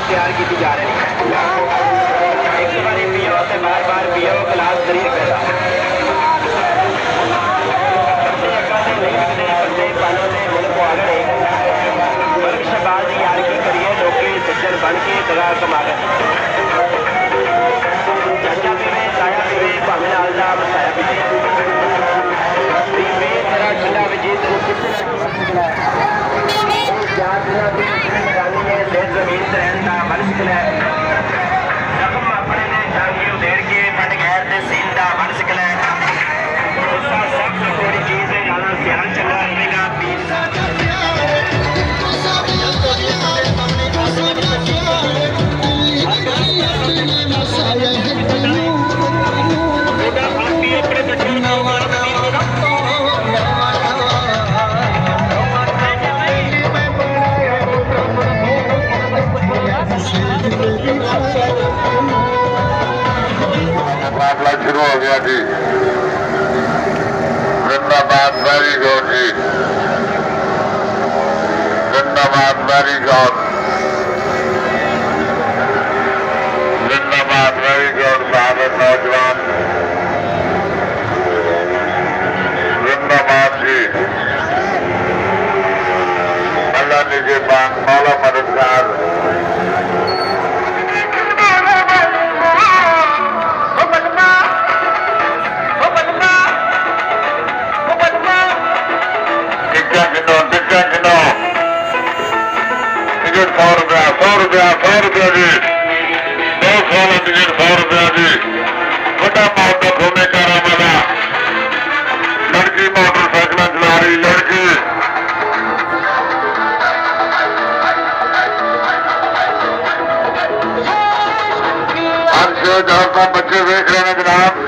तैयार की जा रही है। एक बार पियो तो बार बार पियो गिलास 3 रुपए का। यार की करिए लोग सज्जन बन के जगह कमा गए। चाचा पीवे ताया पीवे भावे नाल दा मसाया पीवे तेरा ठंडा वजे तेन जमीन रहन का बन सकता है। रकम अपने ने जांगी उधेड़ के फट गैर से सीन का बन सकता है। सबसे थोड़ी चीज है ज्यादा ध्यान चंगा रहेगा। मुकाबला शुरू हो गया जी। जिंदाबाद वेरी गुड जी, जिंदाबाद वेरी गुड, जिंदाबाद वेरी गुड। साबित नौजवान जिंदाबाद जी। अल्लाह निजे पाक मौला मददगार टिकट 100 रुपया 100 रुपया 100 रुपया जी। 200 वाला टिकट 100 रुपया जी। बड़ा मोटर होने का वाला लड़की मोटरसाइकिल चला रही लड़की जहाँ बच्चे देख रहे हैं जनाब।